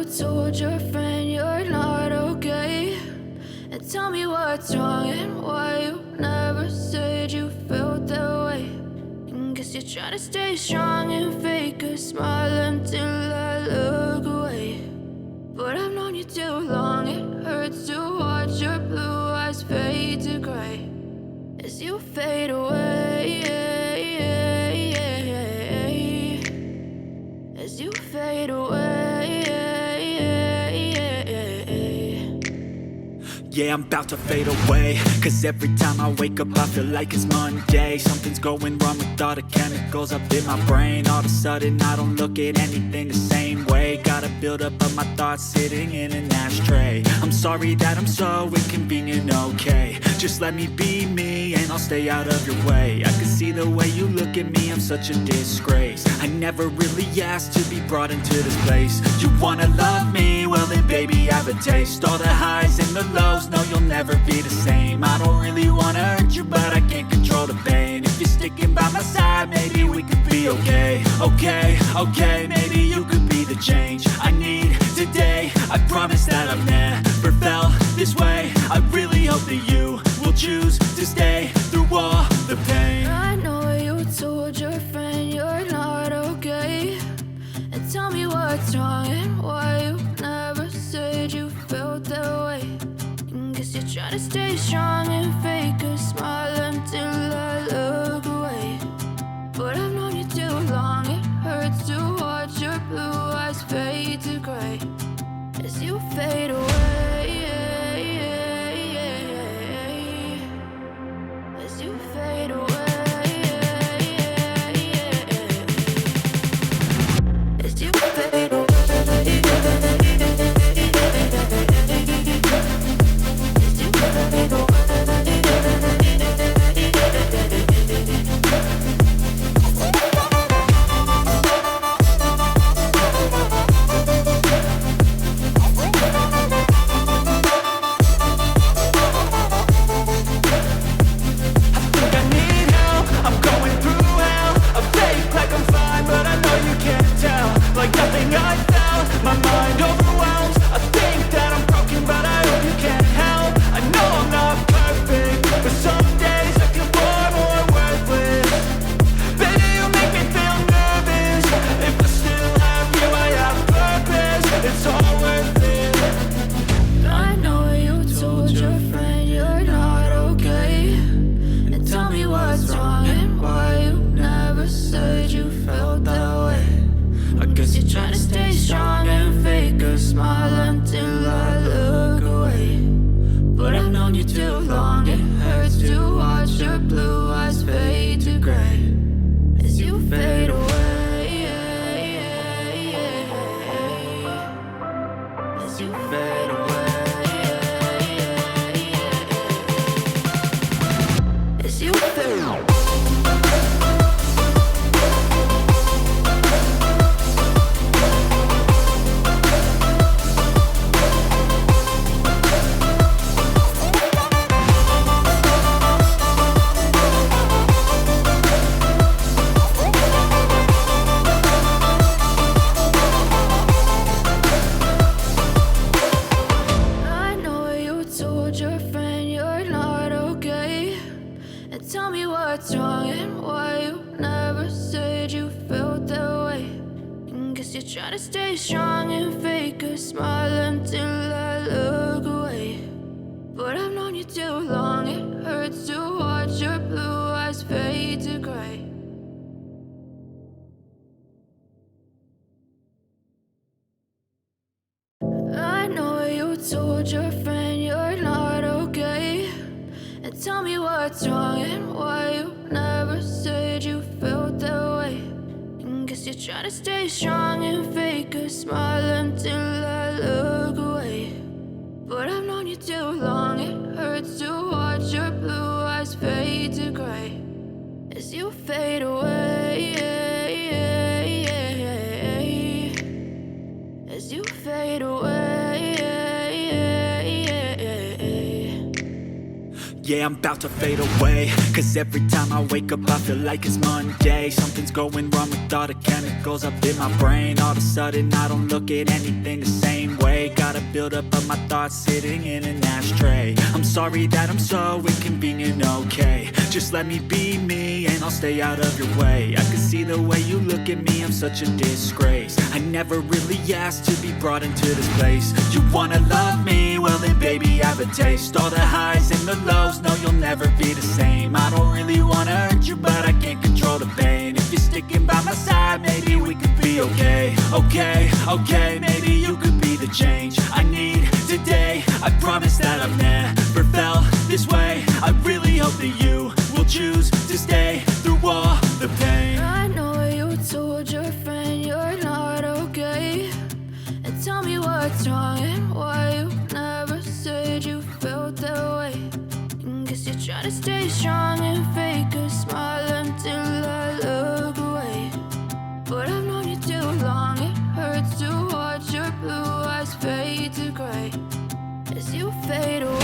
told your friend you're not okay? And tell me what's wrong and why you never said you felt that way. And guess you're trying to stay strong and fake a smile until I look away. But I've known you too long, it hurts to watch your blue eyes fade to gray as you fade away, as you fade away. Yeah, I'm about to fade away, cause every time I wake up I feel like it's Monday. Something's going wrong with all the chemicals up in my brain. All of a sudden I don't look at anything the same way. Gotta build up of my thoughts sitting in an ashtray. I'm sorry that I'm so inconvenient, okay? Just let me be me and I'll stay out of your way. I can see the way you look at me, I'm such a disgrace. I never really asked to be brought into this place. You wanna love me? Well then baby, have a taste. All the highs and the lows, no, you'll never be the same. I don't really wanna hurt you, but I can't control the pain. If you're sticking by my side, maybe we could be okay. Okay, maybe you could be the change I need today. I promise that I've never felt this way. I really hope that you will choose to stay through all the pain. I know you told your friend you're not okay. And tell me what's wrong and why you never said you felt that way. Guess you're trying to stay strong and fake a smile until I look away. But I've known you too long, it hurts to watch your blue eyes fade to gray as you fade away, as you fade away, as you fade away. Told your friend you're not okay. And tell me what's wrong and why you never said you felt that way. And guess you're trying to stay strong and fake a smile until I look away. But I've known you too long, it hurts to watch your blue eyes fade to gray as you fade away, as you fade away. Yeah, I'm about to fade away, cause every time I wake up I feel like it's Monday. Something's going wrong with all the chemicals up in my brain. All of a sudden I don't look at anything the same way. Gotta build up of my thoughts sitting in an ashtray. I'm sorry that I'm so inconvenient, okay. Just let me be me and I'll stay out of your way. I can see the way you look at me, I'm such a disgrace. I never really asked to be brought into this place. You wanna love me? Well then baby I have a taste. All the highs and the lows, no you'll never be the same. I don't really wanna hurt you but I can't control the pain. If you're sticking by my side maybe we could be okay. Okay, maybe you could be the change I need today. I promise that I've never felt this way. I really hope that you will choose to stay through all the pain. I know you told your friend you're not okay, and tell me what's wrong and why you never said you felt that way. Guess you're trying to stay strong and fake a smile until I look away. But I've known you too long, it hurts to watch your blue eyes fade to gray as you fade away.